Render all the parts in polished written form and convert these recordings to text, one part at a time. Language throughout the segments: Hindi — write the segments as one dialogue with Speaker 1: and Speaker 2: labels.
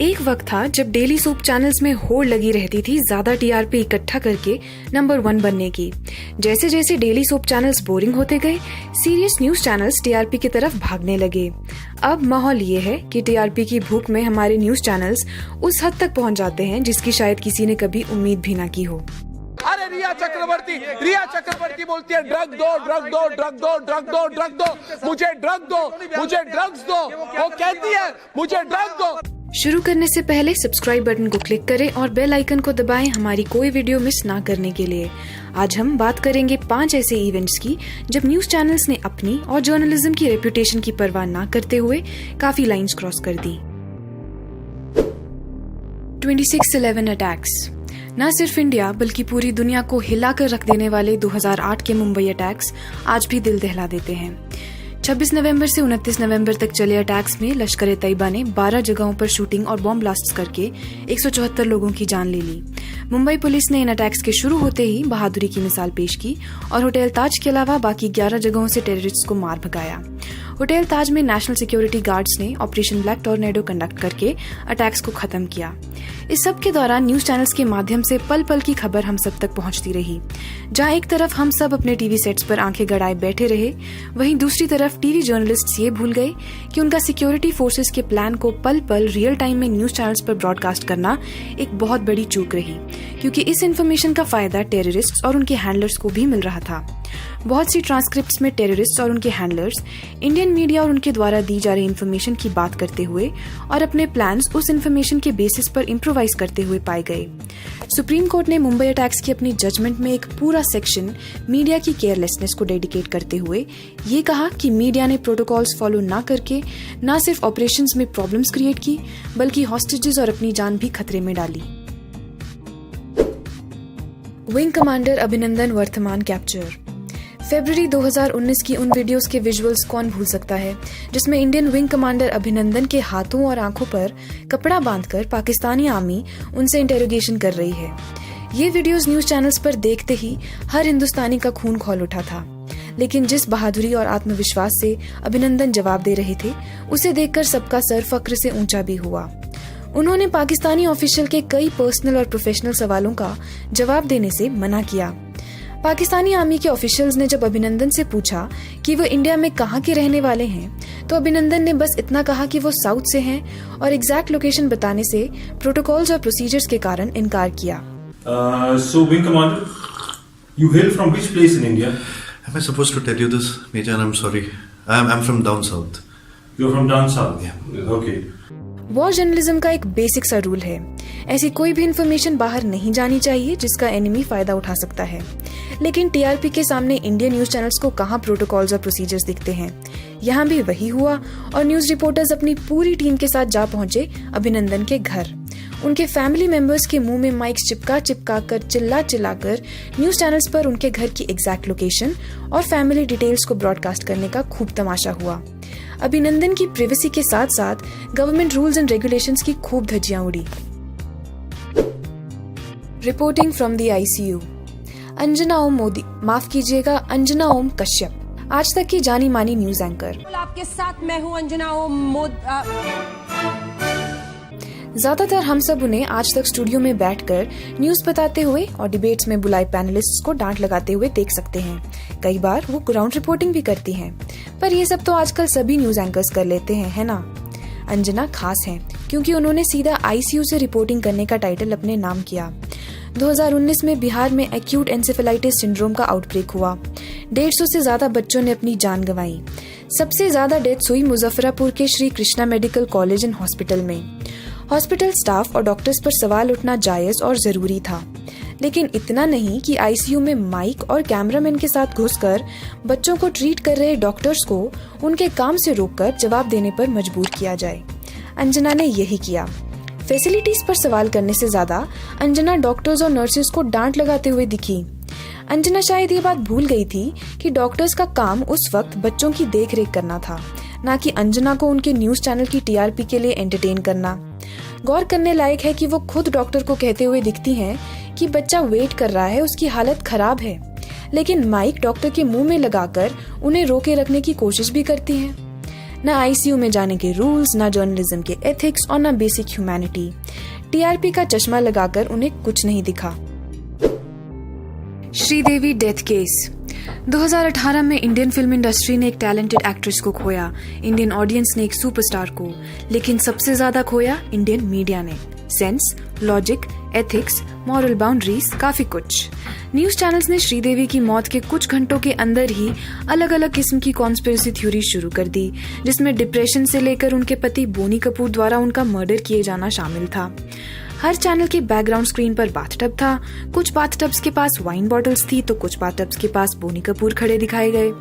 Speaker 1: एक वक्त था जब डेली सोप चैनल्स में होड़ लगी रहती थी ज्यादा टीआरपी इकट्ठा करके नंबर 1 बनने की। जैसे जैसे डेली सोप चैनल्स बोरिंग होते गए, सीरियस न्यूज चैनल्स टीआरपी की तरफ भागने लगे। अब माहौल ये है कि टीआरपी की भूख में हमारे न्यूज चैनल्स उस हद तक पहुंच जाते हैं जिसकी शायद किसी ने कभी उम्मीद भी ना की हो।
Speaker 2: अरे रिया चक्रवर्ती बोलती है ड्रग दो, मुझे ड्रग्स दो। वो कहती है मुझे ड्रग दो।
Speaker 1: शुरू करने से पहले सब्सक्राइब बटन को क्लिक करें और बेल आइकन को दबाएं हमारी कोई वीडियो मिस ना करने के लिए। आज हम बात करेंगे 5 ऐसे इवेंट्स की जब न्यूज चैनल्स ने अपनी और जर्नलिज्म की रेपुटेशन की परवाह ना करते हुए काफी लाइंस क्रॉस कर दी। 26/11 अटैक्स न सिर्फ इंडिया बल्कि पूरी दुनिया को हिलाकर रख देने वाले 2008 के मुंबई अटैक्स आज भी दिल दहला देते हैं। 26 नवंबर से 29 नवंबर तक चले अटैक्स में लश्कर-ए-तैयबा ने 12 जगहों पर शूटिंग और बॉम्ब ब्लास्ट्स करके 174 लोगों की जान ले ली। मुंबई पुलिस ने इन अटैक्स के शुरू होते ही बहादुरी की मिसाल पेश की और होटल ताज के अलावा बाकी 11 जगहों से टेररिस्ट्स को मार भगाया। होटल ताज में नेशनल सिक्योरिटी गार्ड्स ने ऑपरेशन ब्लैक टॉर्नेडो कंडक्ट करके अटैक्स को खत्म किया। इस सब के दौरान न्यूज चैनल्स के माध्यम से पल पल की खबर हम सब तक पहुंचती रही। जहां एक तरफ हम सब अपने टीवी सेट्स पर आंखें गड़ाए बैठे रहे, वहीं दूसरी तरफ टीवी जर्नलिस्ट्स ये भूल गए कि उनका सिक्योरिटी फोर्सेस के प्लान को पल पल रियल टाइम में न्यूज चैनल्स पर ब्रॉडकास्ट करना एक बहुत बड़ी चूक रही, क्योंकि इस इन्फॉर्मेशन का फायदा टेररिस्ट्स और उनके हैंडलर्स को भी मिल रहा था। बहुत सी ट्रांसक्रिप्ट्स में टेररिस्ट्स और उनके हैंडलर्स इंडियन मीडिया और उनके द्वारा दी जा रही इन्फॉर्मेशन की बात करते हुए और अपने प्लान्स उस इन्फॉर्मेशन के बेसिस पर इम्प्रोवाइज करते हुए पाए गए। सुप्रीम कोर्ट ने मुंबई अटैक्स की अपनी जजमेंट में एक पूरा सेक्शन मीडिया की केयरलेसनेस को डेडिकेट करते हुए ये कहा कि मीडिया ने प्रोटोकॉल्स फॉलो ना करके न सिर्फ ऑपरेशंस में प्रॉब्लम्स क्रिएट की बल्कि हॉस्टेजेस और अपनी जान भी खतरे में डाली। विंग कमांडर अभिनंदन वर्तमान कैप्चर। फरवरी 2019 की उन वीडियोस के विजुअल्स कौन भूल सकता है जिसमें इंडियन विंग कमांडर अभिनंदन के हाथों और आंखों पर कपड़ा बांधकर पाकिस्तानी आर्मी उनसे इंटेरोगेशन कर रही है। ये वीडियोस न्यूज चैनल्स पर देखते ही हर हिंदुस्तानी का खून खौल उठा था, लेकिन जिस बहादुरी और आत्मविश्वास से अभिनंदन जवाब दे रहे थे उसे देखकर सबका सर फक्र से ऊंचा भी हुआ। उन्होंने पाकिस्तानी ऑफिशियल के कई पर्सनल और प्रोफेशनल सवालों का जवाब देने से मना किया। पाकिस्तानी आर्मी के ऑफिशियल्स ने जब अभिनंदन से पूछा कि वो इंडिया में कहाँ के रहने वाले हैं, तो अभिनंदन ने बस इतना कहा कि वो साउथ से हैं और एग्जैक्ट लोकेशन बताने से प्रोटोकॉल्स और प्रोसीजर्स के कारण इनकार किया।
Speaker 3: So wing commander, you hail from which place in India?
Speaker 4: Am I supposed to tell you this, Major? I'm sorry. I'm from down south.
Speaker 3: You're from down south?
Speaker 4: Yeah.
Speaker 3: Okay.
Speaker 1: War journalism का एक बेसिक सा रूल है, ऐसी कोई भी इन्फॉर्मेशन बाहर नहीं जानी चाहिए जिसका एनिमी फायदा उठा सकता है। लेकिन टीआरपी के सामने इंडियन न्यूज चैनल्स को कहाँ प्रोटोकॉल्स और प्रोसीजर्स दिखते हैं। यहाँ भी वही हुआ और न्यूज रिपोर्टर्स अपनी पूरी टीम के साथ जा पहुंचे अभिनंदन के घर। उनके फैमिली मेंबर्स के मुंह में माइक चिपका कर चिल्ला कर न्यूज चैनल्स पर उनके घर की एग्जैक्ट लोकेशन और फैमिली डिटेल्स को ब्रॉडकास्ट करने का खूब तमाशा हुआ। अभिनंदन की प्राइवेसी के साथ साथ गवर्नमेंट रूल्स एंड रेगुलेशंस की खूब धज्जियां उड़ी। Reporting from the ICU. Anjana Om Kashyap, Aaj Tak की जानी मानी न्यूज एंकर।
Speaker 5: आपके साथ मैं हूं अंजना ओम।
Speaker 1: ज्यादातर हम सब उन्हें आज तक स्टूडियो में बैठकर न्यूज बताते हुए और डिबेट्स में बुलाए पैनलिस्ट्स को डांट लगाते हुए देख सकते हैं। कई बार वो ग्राउंड रिपोर्टिंग भी करती हैं, पर ये सब तो आजकल सभी न्यूज एंकर्स कर लेते हैं, है ना। अंजना खास हैं क्योंकि उन्होंने सीधा आईसीयू से रिपोर्टिंग करने का टाइटल अपने नाम किया। 2019 में बिहार में एक्यूट एन्सेफेलाइटिस सिंड्रोम का आउटब्रेक हुआ। 150 से ज्यादा बच्चों ने अपनी जान गंवाई। सबसे ज्यादा डेथ्स हुई मुजफ्फरापुर के Shri Krishna medical college and hospital में। हॉस्पिटल स्टाफ और डॉक्टर्स पर सवाल उठना जायज और जरूरी था, लेकिन इतना नहीं कि आईसीयू में माइक और कैमरामैन के साथ घुसकर बच्चों को ट्रीट कर रहे डॉक्टर्स को उनके काम से रोककर जवाब देने पर मजबूर किया जाए। अंजना ने यही किया। फैसिलिटीज पर सवाल करने से ज्यादा अंजना डॉक्टर्स और नर्सेस को डांट लगाते हुए दिखी। अंजना शायद ये बात भूल गई थी कि डॉक्टर्स का काम उस वक्त बच्चों की देखरेख करना था, ना कि अंजना को उनके न्यूज चैनल की टीआरपी के लिए एंटरटेन करना। गौर करने लायक है कि वो खुद डॉक्टर को कहते हुए दिखती हैं कि बच्चा वेट कर रहा है, उसकी हालत खराब है, लेकिन माइक डॉक्टर के मुंह में लगाकर उन्हें रोके रखने की कोशिश भी करती हैं। ना आईसीयू में जाने के रूल्स, ना जर्नलिज्म के एथिक्स और ना बेसिक ह्यूमैनिटी। टीआरपी का चश्मा लगाकर उन्हें कुछ नहीं दिखा। Sridevi death case. 2018 में इंडियन फिल्म इंडस्ट्री ने एक टैलेंटेड एक्ट्रेस को खोया, इंडियन ऑडियंस ने एक सुपरस्टार को, लेकिन सबसे ज्यादा खोया इंडियन मीडिया ने। Sense, logic, ethics, moral boundaries, काफी कुछ। न्यूज चैनल्स ने श्रीदेवी की मौत के कुछ घंटों के अंदर ही अलग अलग किस्म की कॉन्स्पिरेसी थ्योरी शुरू कर दी, जिसमें डिप्रेशन से लेकर उनके पति बोनी कपूर द्वारा उनका मर्डर किए जाना शामिल था। हर चैनल के बैकग्राउंड स्क्रीन पर बाथटब था, कुछ बाथटब्स के पास वाइन बॉटल्स थी तो कुछ बाथटब्स के पास बोनी कपूर खड़े दिखाए गए।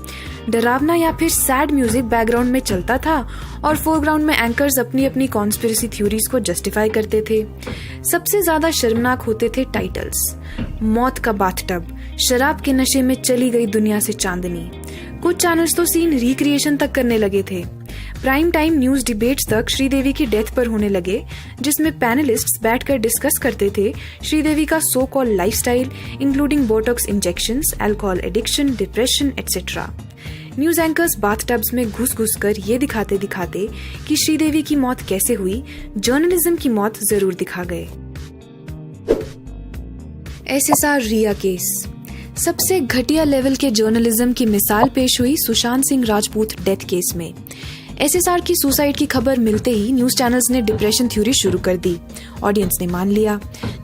Speaker 1: डरावना या फिर सैड म्यूजिक बैकग्राउंड में चलता था और फोरग्राउंड में एंकर्स अपनी अपनी कॉन्स्पिरेसी थ्योरीज को जस्टिफाई करते थे। सबसे ज्यादा शर्मनाक होते थे टाइटल्स, मौत का बाथटब, शराब के नशे में चली गई दुनिया से चांदनी। कुछ चैनल्स तो सीन रिक्रिएशन तक करने लगे थे। प्राइम टाइम न्यूज डिबेट्स तक श्रीदेवी की डेथ पर होने लगे, जिसमें पैनलिस्ट्स बैठकर डिस्कस करते थे श्रीदेवी का so called lifestyle, including botox injections, alcohol addiction, depression etcetera. News anchors bathtubs में घुस कर ये दिखाते दिखाते कि श्रीदेवी की मौत कैसे हुई, जर्नलिज्म की मौत जरूर दिखा गए। एसएसआर रिया केस। सबसे घटिया लेवल के जर्नलिज्म की मिसाल पेश हुई सुशांत सिंह राजपूत डेथ केस में। एसएसआर की सुसाइड की खबर मिलते ही न्यूज चैनल्स ने डिप्रेशन थ्योरी शुरू कर दी। ऑडियंस ने मान लिया।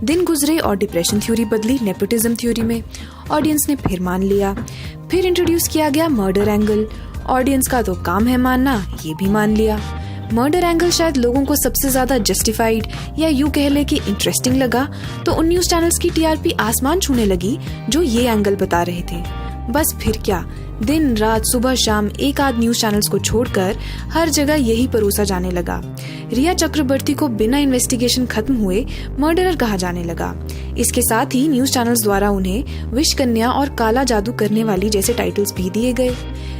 Speaker 1: दिन गुजरे और डिप्रेशन थ्योरी बदली नेपोटिज्म थ्योरी में। ऑडियंस ने फिर मान लिया। फिर इंट्रोड्यूस किया गया मर्डर एंगल। ऑडियंस का तो काम है मानना, ये भी मान लिया। मर्डर एंगल शायद लोगों को सबसे ज्यादा जस्टिफाइड या यूं कह ले कि इंटरेस्टिंग लगा, तो उन न्यूज चैनल्स की टीआरपी आसमान छूने लगी जो ये एंगल बता रहे थे। बस फिर क्या, दिन रात सुबह शाम एक आध न्यूज चैनल्स को छोड़कर हर जगह यही परोसा जाने लगा। रिया चक्रवर्ती को बिना इन्वेस्टिगेशन खत्म हुए मर्डरर कहा जाने लगा। इसके साथ ही न्यूज चैनल्स द्वारा उन्हें विष कन्या और काला जादू करने वाली जैसे टाइटल्स भी दिए गए।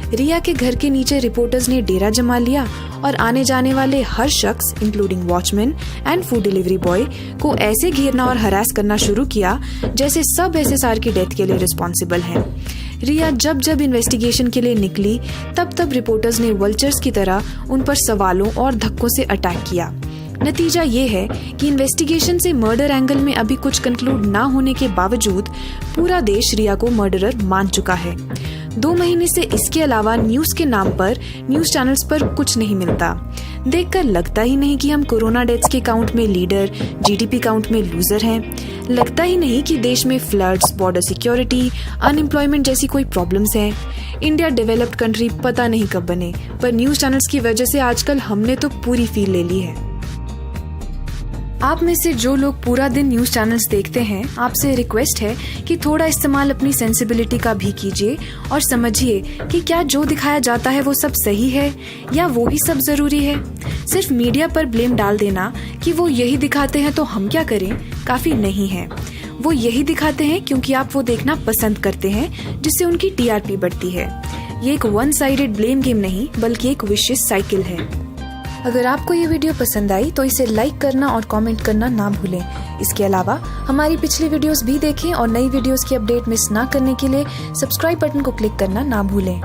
Speaker 1: रिया के घर के नीचे रिपोर्टर्स ने डेरा जमा लिया और आने जाने वाले हर शख्स including watchman and food delivery boy को ऐसे घेरना और हरास करना शुरू किया जैसे सब एसएसआर की डेथ के लिए रिस्पॉन्सिबल हैं। रिया जब जब इन्वेस्टिगेशन के लिए निकली तब रिपोर्टर्स ने वल्चर्स की तरह उन पर सवालों और धक्कों से अटैक किया। नतीजा ये है कि इन्वेस्टिगेशन से मर्डर एंगल में अभी कुछ कंक्लूड ना होने के बावजूद पूरा देश रिया को मर्डरर मान चुका है। 2 महीने से इसके अलावा न्यूज के नाम पर न्यूज चैनल्स पर कुछ नहीं मिलता। देखकर लगता ही नहीं कि हम कोरोना डेथ्स के काउंट में लीडर, जीडीपी काउंट में लूजर हैं। लगता ही नहीं कि देश में फ्लड्स, बॉर्डर सिक्योरिटी, अनएम्प्लॉयमेंट जैसी कोई प्रॉब्लम्स हैं। इंडिया डेवलप्ड कंट्री पता नहीं कब बने, पर न्यूज चैनल्स की वजह से आजकल हमने तो पूरी फील ले ली है। आप में से जो लोग पूरा दिन न्यूज चैनल्स देखते हैं, आपसे रिक्वेस्ट है कि थोड़ा इस्तेमाल अपनी सेंसिबिलिटी का भी कीजिए और समझिए कि क्या जो दिखाया जाता है वो सब सही है या वो ही सब जरूरी है। सिर्फ मीडिया पर ब्लेम डाल देना कि वो यही दिखाते हैं तो हम क्या करें, काफी नहीं है। वो यही दिखाते हैं क्योंकि आप वो देखना पसंद करते हैं, जिससे उनकी टीआरपी बढ़ती है। ये एक वन साइडेड ब्लेम गेम नहीं बल्कि एक विशिष्ट साइकिल है। अगर आपको ये वीडियो पसंद आई तो इसे लाइक करना और कमेंट करना ना भूलें। इसके अलावा हमारी पिछली वीडियोस भी देखें और नई वीडियोस की अपडेट मिस ना करने के लिए सब्सक्राइब बटन को क्लिक करना ना भूलें।